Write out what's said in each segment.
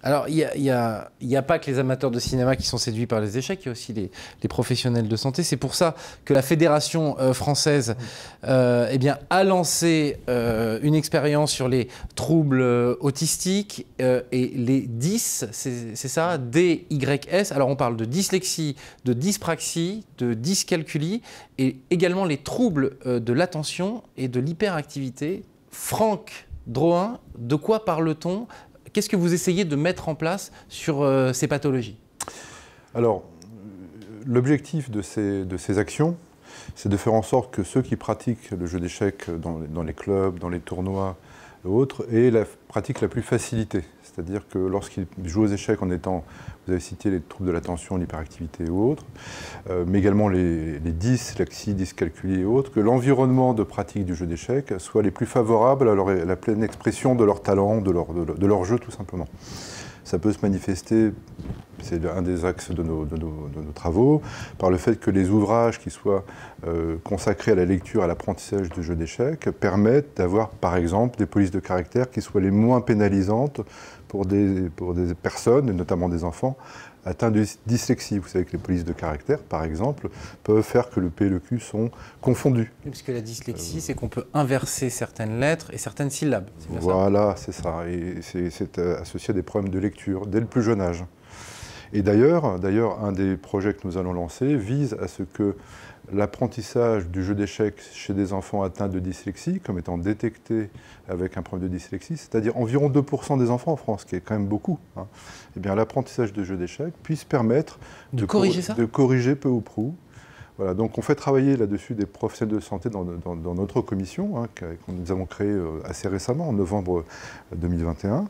Alors, il n'y a pas que les amateurs de cinéma qui sont séduits par les échecs, il y a aussi les professionnels de santé. C'est pour ça que la Fédération française eh bien, a lancé une expérience sur les troubles autistiques et les DYS, c'est ça, DYS. Alors, on parle de dyslexie, de dyspraxie, de dyscalculie et également les troubles de l'attention et de l'hyperactivité. Franck Drouin, de quoi parle-t-on ? Qu'est-ce que vous essayez de mettre en place sur ces pathologies? Alors, l'objectif de ces actions, c'est de faire en sorte que ceux qui pratiquent le jeu d'échecs dans les clubs, dans les tournois et autres, aient la pratique la plus facilitée. C'est-à-dire que lorsqu'ils jouent aux échecs en étant, vous avez cité les troubles de l'attention, l'hyperactivité ou autres, mais également les dyslexies, dyscalculies et autres, que l'environnement de pratique du jeu d'échecs soit les plus favorables à la pleine expression de leur talent, de leur jeu tout simplement. Ça peut se manifester, c'est un des axes de nos travaux, par le fait que les ouvrages qui soient consacrés à la lecture, à l'apprentissage du jeu d'échecs, permettent d'avoir par exemple des polices de caractère qui soient les moins pénalisantes pour des personnes, et notamment des enfants, atteints de dyslexie. Vous savez que les polices de caractère, par exemple, peuvent faire que le P et le Q sont confondus. Oui, parce que la dyslexie, c'est qu'on peut inverser certaines lettres et certaines syllabes. Voilà, c'est ça. Et c'est associé à des problèmes de lecture dès le plus jeune âge. Et d'ailleurs, un des projets que nous allons lancer vise à ce que l'apprentissage du jeu d'échecs chez des enfants atteints de dyslexie, comme étant détectés avec un problème de dyslexie, c'est-à-dire environ 2% des enfants en France, qui est quand même beaucoup, hein, eh bien l'apprentissage de jeu d'échecs puisse permettre de corriger peu ou prou. Voilà, donc on fait travailler là-dessus des professionnels de santé dans notre commission, hein, que nous avons créée assez récemment, en novembre 2021.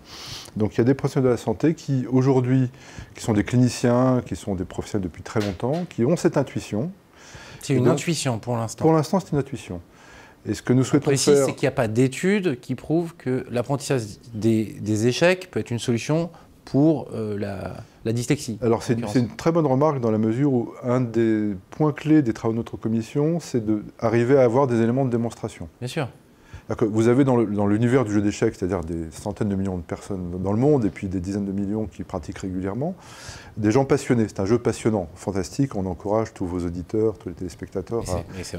Donc il y a des professionnels de la santé qui, aujourd'hui, qui sont des cliniciens, qui sont des professionnels depuis très longtemps, qui ont cette intuition. C'est une intuition pour l'instant. Pour l'instant, c'est une intuition. Et ce que nous souhaitons faire... c'est qu'il n'y a pas d'études qui prouvent que l'apprentissage des échecs peut être une solution pour la dyslexie. Alors c'est une très bonne remarque dans la mesure où un des points clés des travaux de notre commission, c'est d'arriver à avoir des éléments de démonstration. Bien sûr. Que vous avez dans l'univers du jeu d'échecs, c'est-à-dire des centaines de millions de personnes dans le monde et puis des dizaines de millions qui pratiquent régulièrement, des gens passionnés. C'est un jeu passionnant, fantastique. On encourage tous vos auditeurs, tous les téléspectateurs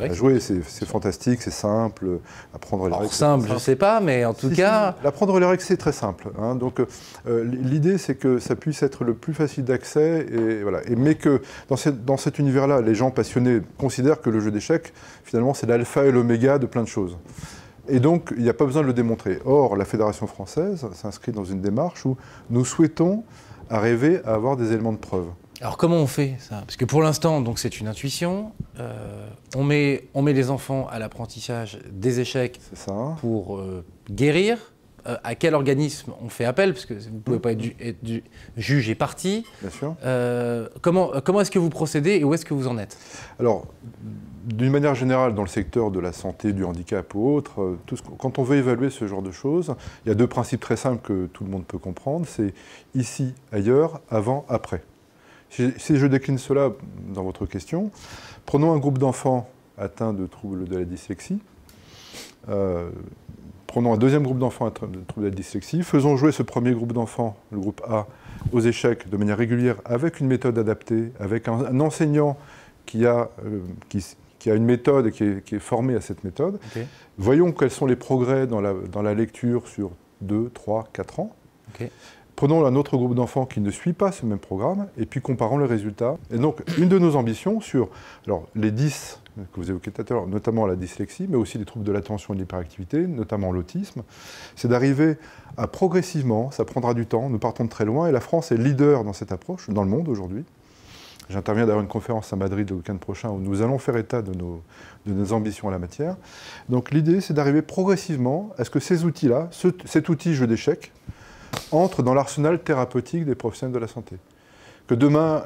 à jouer. C'est fantastique, c'est simple. Apprendre les règles. Simple, je ne sais pas, mais en tout cas... Apprendre les règles, c'est très simple. Hein. Donc l'idée, c'est que ça puisse être le plus facile d'accès. Voilà. Mais que dans cet univers-là, les gens passionnés considèrent que le jeu d'échecs, finalement, c'est l'alpha et l'oméga de plein de choses. Et donc, il n'y a pas besoin de le démontrer. Or, la Fédération française s'inscrit dans une démarche où nous souhaitons arriver à avoir des éléments de preuve. Alors, comment on fait ça? Parce que pour l'instant, donc c'est une intuition. On met les enfants à l'apprentissage des échecs pour guérir. À quel organisme on fait appel? Parce que vous ne pouvez pas être juge et partie. Bien sûr. Comment est-ce que vous procédez et où est-ce que vous en êtes? Alors, d'une manière générale, dans le secteur de la santé, du handicap ou autre, quand on veut évaluer ce genre de choses, il y a deux principes très simples que tout le monde peut comprendre. C'est ici, ailleurs, avant, après. Si je décline cela dans votre question, prenons un groupe d'enfants atteints de troubles de la dyslexie. Prenons un deuxième groupe d'enfants atteints de troubles de la dyslexie. Faisons jouer ce premier groupe d'enfants, le groupe A, aux échecs de manière régulière avec une méthode adaptée, avec un enseignant qui a une méthode et qui est formé à cette méthode. Okay. Voyons quels sont les progrès dans la lecture sur 2, 3, 4 ans. Okay. Prenons un autre groupe d'enfants qui ne suit pas ce même programme et puis comparons les résultats. Et donc, une de nos ambitions sur les 10 que vous évoquez tout à l'heure, notamment la dyslexie, mais aussi les troubles de l'attention et de l'hyperactivité, notamment l'autisme, c'est d'arriver à progressivement, ça prendra du temps, nous partons de très loin, et la France est leader dans cette approche, dans le monde aujourd'hui. J'interviens d'ailleurs à une conférence à Madrid le week-end prochain où nous allons faire état de nos ambitions en la matière. Donc l'idée, c'est d'arriver progressivement à ce que ces outils-là, cet outil jeu d'échecs, entre dans l'arsenal thérapeutique des professionnels de la santé. Que demain,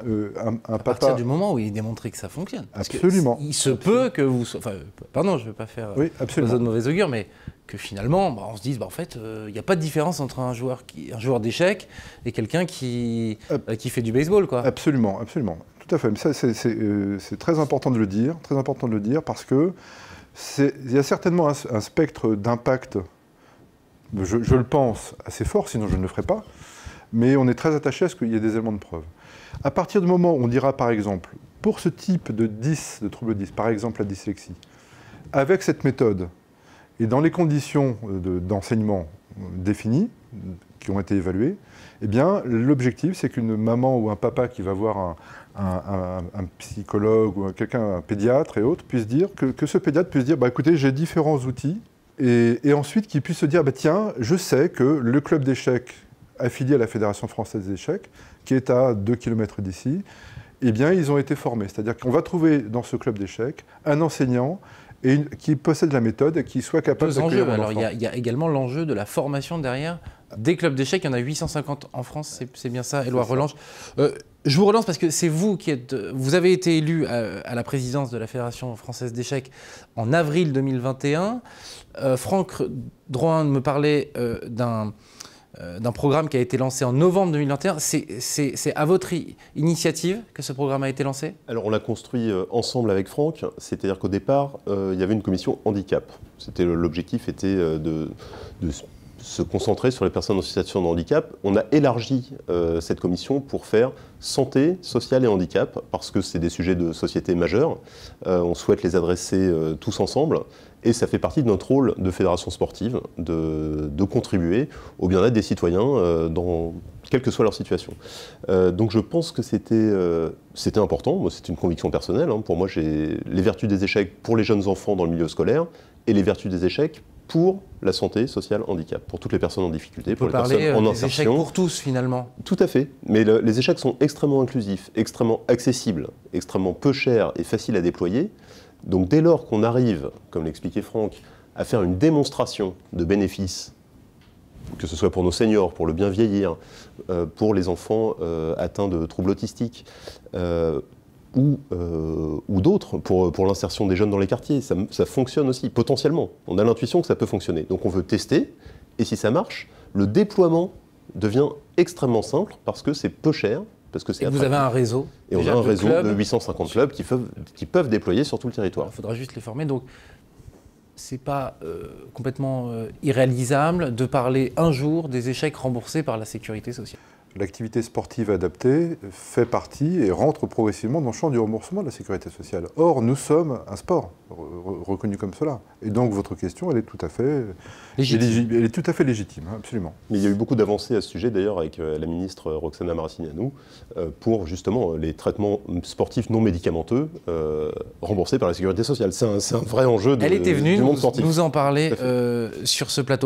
à partir du moment où il est démontré que ça fonctionne. Absolument. Il se peut que vous... Enfin, pardon, je ne veux pas faire de mauvais augure, mais que finalement, on se dise, en fait, il n'y a pas de différence entre un joueur d'échecs et quelqu'un qui fait du baseball, quoi. Absolument, absolument. Tout à fait. Mais ça, c'est très important de le dire, parce que il y a certainement un spectre d'impact, je le pense, assez fort, sinon je ne le ferai pas, mais on est très attaché à ce qu'il y ait des éléments de preuve. À partir du moment où on dira, par exemple, pour ce type de trouble 10, par exemple la dyslexie, avec cette méthode et dans les conditions d'enseignement définies, qui ont été évaluées, eh bien, l'objectif, c'est qu'une maman ou un papa qui va voir un psychologue ou un pédiatre et autres, puisse dire, que ce pédiatre puisse dire, bah, écoutez, j'ai différents outils, et ensuite qu'il puisse se dire, bah, tiens, je sais que le club d'échecs affilié à la Fédération française d'échecs, qui est à 2 km d'ici, eh bien, ils ont été formés. C'est-à-dire qu'on va trouver dans ce club d'échecs un enseignant qui possède la méthode et qui soit capable d'accueillir l'enfant. Alors, il y a également l'enjeu de la formation derrière des clubs d'échecs. Il y en a 850 en France, c'est bien ça, Éloi Relanche. Je vous relance parce que c'est vous qui êtes... Vous avez été élu à la présidence de la Fédération française d'échecs en avril 2021. Franck Drouin me parlait d'un programme qui a été lancé en novembre 2021. C'est à votre initiative que ce programme a été lancé? Alors on l'a construit ensemble avec Franck, c'est-à-dire qu'au départ, il y avait une commission handicap. L'objectif était de se concentrer sur les personnes en situation de handicap. On a élargi cette commission pour faire santé, sociale et handicap, parce que c'est des sujets de société majeurs. On souhaite les adresser tous ensemble. Et ça fait partie de notre rôle de fédération sportive, de contribuer au bien-être des citoyens, quelle que soit leur situation. Donc je pense que c'était important, moi c'est une conviction personnelle. Pour moi, j'ai les vertus des échecs pour les jeunes enfants dans le milieu scolaire et les vertus des échecs pour la santé sociale handicap, pour toutes les personnes en difficulté, pour les personnes en insertion. Échecs pour tous finalement. Tout à fait, mais les échecs sont extrêmement inclusifs, extrêmement accessibles, extrêmement peu chers et faciles à déployer. Donc dès lors qu'on arrive, comme l'expliquait Franck, à faire une démonstration de bénéfices, que ce soit pour nos seniors, pour le bien vieillir, pour les enfants atteints de troubles autistiques, ou d'autres, pour l'insertion des jeunes dans les quartiers, ça fonctionne aussi, potentiellement. On a l'intuition que ça peut fonctionner. Donc on veut tester, et si ça marche, le déploiement devient extrêmement simple, parce que c'est peu cher, parce que c'est attractif. Vous avez un réseau. Et on a un réseau de 850 clubs qui peuvent déployer sur tout le territoire. Il faudra juste les former. Donc, c'est pas complètement irréalisable de parler un jour des échecs remboursés par la sécurité sociale. L'activité sportive adaptée fait partie et rentre progressivement dans le champ du remboursement de la sécurité sociale. Or, nous sommes un sport reconnu comme cela. Et donc, votre question, elle est tout à fait légitime, absolument. Mais il y a eu beaucoup d'avancées à ce sujet, d'ailleurs, avec la ministre Roxana Maracineanu, pour justement les traitements sportifs non médicamenteux remboursés par la sécurité sociale. C'est un vrai enjeu du monde sportif. Elle était venue nous en parler sur ce plateau.